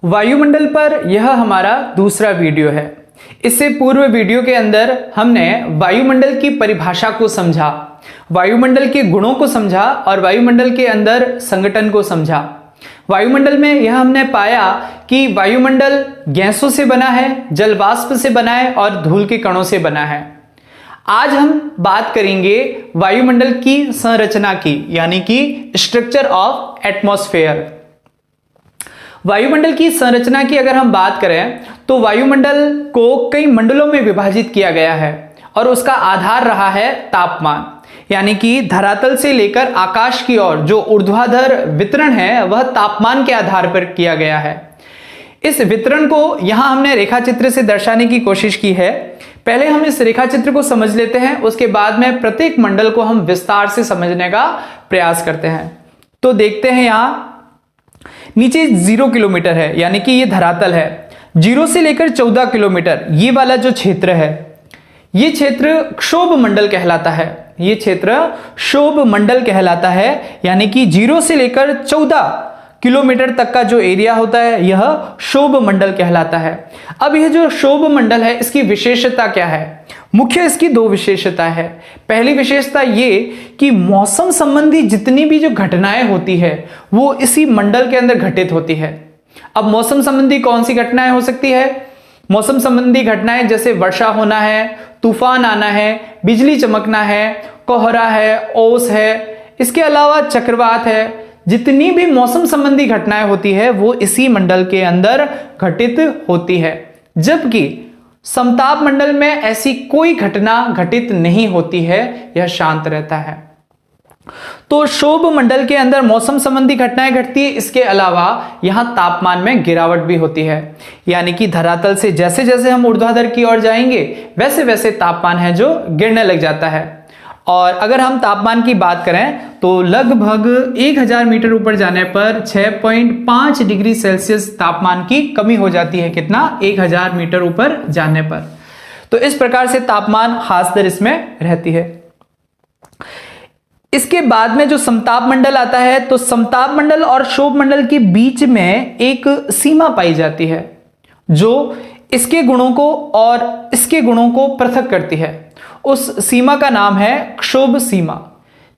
वायुमंडल पर यह हमारा दूसरा वीडियो है। इससे पूर्व वीडियो के अंदर हमने वायुमंडल की परिभाषा को समझा, वायुमंडल के गुणों को समझा और वायुमंडल के अंदर संगठन को समझा। वायुमंडल में यह हमने पाया कि वायुमंडल गैसों से बना है, जल वाष्प से बना है और धूल के कणों से बना है। आज हम बात करेंगे वायुमंडल की संरचना की, यानी कि स्ट्रक्चर ऑफ एटमॉस्फेयर। वायुमंडल की संरचना की अगर हम बात करें तो वायुमंडल को कई मंडलों में विभाजित किया गया है और उसका आधार रहा है तापमान, यानी कि धरातल से लेकर आकाश की ओर जो ऊर्ध्वाधर वितरण है वह तापमान के आधार पर किया गया है। इस वितरण को यहां हमने रेखाचित्र से दर्शाने की कोशिश की है। पहले हम इस रेखाचित्र को समझ लेते हैं, उसके बाद में प्रत्येक मंडल को हम विस्तार से समझने का प्रयास करते हैं। तो देखते हैं यहां नीचे 0 किलोमीटर है, यानी कि ये धरातल है। 0 से लेकर 14 किलोमीटर ये वाला जो क्षेत्र है, ये क्षेत्र क्षोभ मंडल कहलाता है। ये क्षेत्र क्षोभ मंडल कहलाता है, यानी कि 0 से लेकर 14 किलोमीटर तक का जो एरिया होता है यह क्षोभ मंडल कहलाता है। अब यह जो क्षोभ मंडल है इसकी विशेषता क्या है? मुख्य इसकी दो विशेषता है। पहली विशेषता ये कि मौसम संबंधी जितनी भी जो घटनाएं होती है वो इसी मंडल के अंदर घटित होती है। अब मौसम संबंधी कौन सी घटनाएं हो सकती है? मौसम संबंधी घटनाएं जैसे वर्षा होना है, तूफान आना है, बिजली चमकना है, कोहरा है, ओस है, इसके अलावा चक्रवात है। जितनी भी मौसम संबंधी घटनाएं होती है वो इसी मंडल के अंदर घटित होती है, जबकि समताप मंडल में ऐसी कोई घटना घटित नहीं होती है, यह शांत रहता है। तो क्षोभ मंडल के अंदर मौसम संबंधी घटनाएं घटती है, इसके अलावा यहां तापमान में गिरावट भी होती है, यानी कि धरातल से जैसे जैसे हम ऊर्ध्वाधर की ओर जाएंगे वैसे वैसे तापमान है जो गिरने लग जाता है। और अगर हम तापमान की बात करें तो लगभग 1000 मीटर ऊपर जाने पर 6.5 डिग्री सेल्सियस तापमान की कमी हो जाती है। कितना? 1000 मीटर ऊपर जाने पर। तो इस प्रकार से तापमान खास दर इसमें रहती है। इसके बाद में जो समताप मंडल आता है, तो समताप मंडल और क्षोभ मंडल के बीच में एक सीमा पाई जाती है जो इसके गुणों को और इसके गुणों को पृथक करती है। उस सीमा का नाम है क्षोभ सीमा,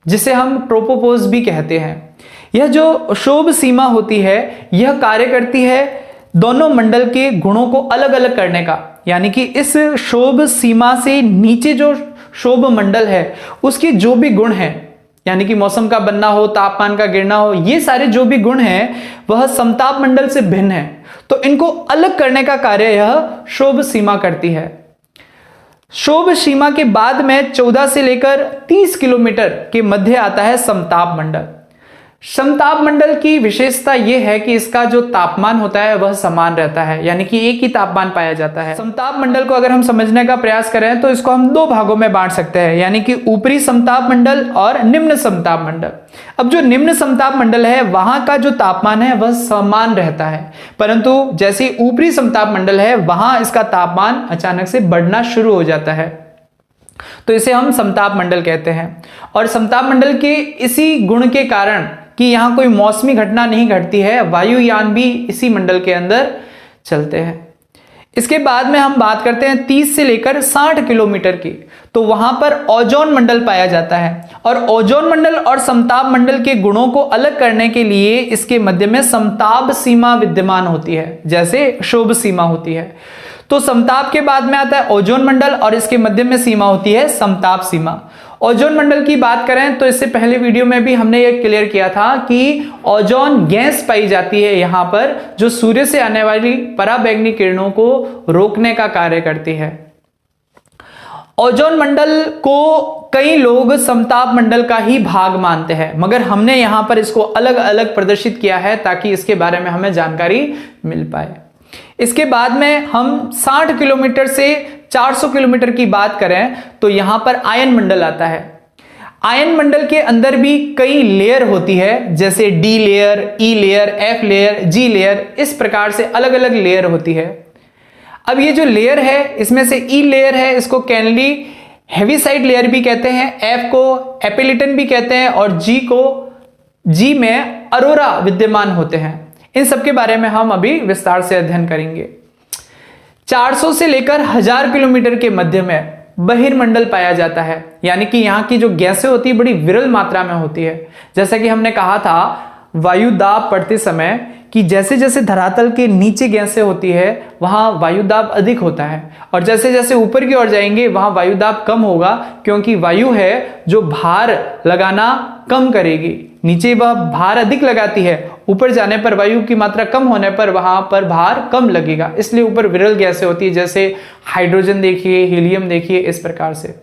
जिसे हम ट्रोपोपॉज़ भी कहते हैं। यह जो क्षोभ सीमा होती है यह कार्य करती है दोनों मंडल के गुणों को अलग अलग करने का, यानी कि इस क्षोभ सीमा से नीचे जो क्षोभ मंडल है उसके जो भी गुण हैं, यानी कि मौसम का बनना हो, तापमान का गिरना हो, ये सारे जो भी गुण हैं वह समताप मंडल से भिन्न है। तो इनको अलग करने का कार्य यह क्षोभ सीमा करती है। क्षोभ सीमा के बाद में 14 से लेकर 30 किलोमीटर के मध्य आता है समताप मंडल। समताप मंडल की विशेषता यह है कि इसका जो तापमान होता है वह समान रहता है, यानी कि एक ही तापमान पाया जाता है। समताप मंडल को अगर हम समझने का प्रयास करें तो इसको हम दो भागों में बांट सकते हैं, यानी कि ऊपरी समताप मंडल और निम्न समताप मंडल। अब जो निम्न समताप मंडल है वहां का जो तापमान है वह समान रहता है, परंतु जैसे ऊपरी समताप मंडल है वहां इसका तापमान अचानक से बढ़ना शुरू हो जाता है, तो इसे हम समताप मंडल कहते हैं। और समताप मंडल के इसी गुण के कारण कि यहां कोई मौसमी घटना नहीं घटती है, वायुयान भी इसी मंडल के अंदर चलते हैं। इसके बाद में हम बात करते हैं 30 से लेकर 60 किलोमीटर की, तो वहां पर ओजोन मंडल पाया जाता है। और ओजोन मंडल और समताप मंडल के गुणों को अलग करने के लिए इसके मध्य में समताप सीमा विद्यमान होती है, जैसे क्षोभ सीमा होती है। तो समताप के बाद में आता है ओजोन मंडल और इसके मध्य में सीमा होती है समताप सीमा। ओजोन मंडल की बात करें तो इससे पहले वीडियो में भी हमने ये क्लियर किया था कि ओजोन गैस पाई जाती है यहां पर, जो सूर्य से आने वाली पराबैंगनी किरणों को रोकने का कार्य करती है। ओजोन मंडल को कई लोग समताप मंडल का ही भाग मानते हैं, मगर हमने यहां पर इसको अलग अलग प्रदर्शित किया है ताकि इसके बारे में हमें जानकारी मिल पाए। इसके बाद में हम 60 किलोमीटर से 400 किलोमीटर की बात करें तो यहां पर आयन मंडल आता है। आयन मंडल के अंदर भी कई लेयर होती है, जैसे डी लेयर, ई लेयर, एफ लेयर, जी लेयर, इस प्रकार से अलग अलग लेयर होती है। अब ये जो लेयर है इसमें से ई लेयर है, इसको कैनली हेविसाइड लेयर भी कहते हैं, एफ को एपिलिटन भी कहते हैं और जी में अरोरा विद्यमान होते हैं। इन सब के बारे में हम अभी विस्तार से अध्ययन करेंगे। 400 से लेकर 1000 किलोमीटर के मध्य में बहिर्मंडल पाया जाता है, यानी कि यहाँ की जो गैसें होती है बड़ी विरल मात्रा में होती है। जैसा कि हमने कहा था वायु दाब पढ़ते समय कि जैसे जैसे धरातल के नीचे गैसें होती है वहां वायु दाब अधिक होता है, और जैसे जैसे ऊपर की ओर जाएंगे वहां वायु दाब कम होगा, क्योंकि वायु है जो भार लगाना कम करेगी। नीचे वह भार अधिक लगाती है, ऊपर जाने पर वायु की मात्रा कम होने पर वहां पर भार कम लगेगा, इसलिए ऊपर विरल गैसें होती है। जैसे हाइड्रोजन देखिए, हीलियम देखिए, इस प्रकार से।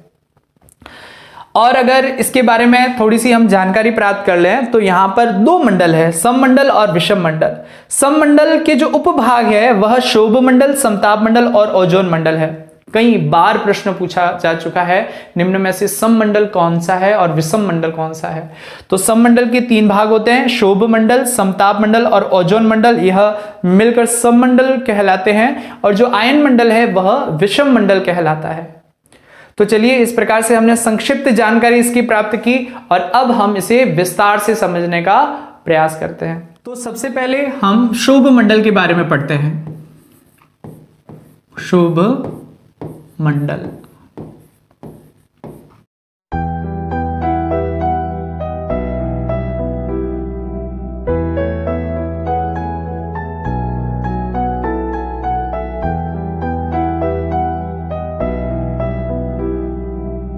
और अगर इसके बारे में थोड़ी सी हम जानकारी प्राप्त कर लें तो यहां पर दो मंडल है, सममंडल और विषम मंडल। सममंडल के जो उपभाग है वह शोभ मंडल, समताप मंडल और ओजोन मंडल है। कई बार प्रश्न पूछा जा चुका है निम्न में से सममंडल कौन सा है और विषम मंडल कौन सा है। तो सममंडल के 3 भाग होते हैं, शोभ मंडल, समताप मंडल और ओजोन मंडल। यह मिलकर सममंडल कहलाते हैं, और जो आयन मंडल है वह विषम मंडल कहलाता है। तो चलिए, इस प्रकार से हमने संक्षिप्त जानकारी इसकी प्राप्त की, और अब हम इसे विस्तार से समझने का प्रयास करते हैं। तो सबसे पहले हम शोभ मंडल के बारे में पढ़ते हैं। शोभ मंडल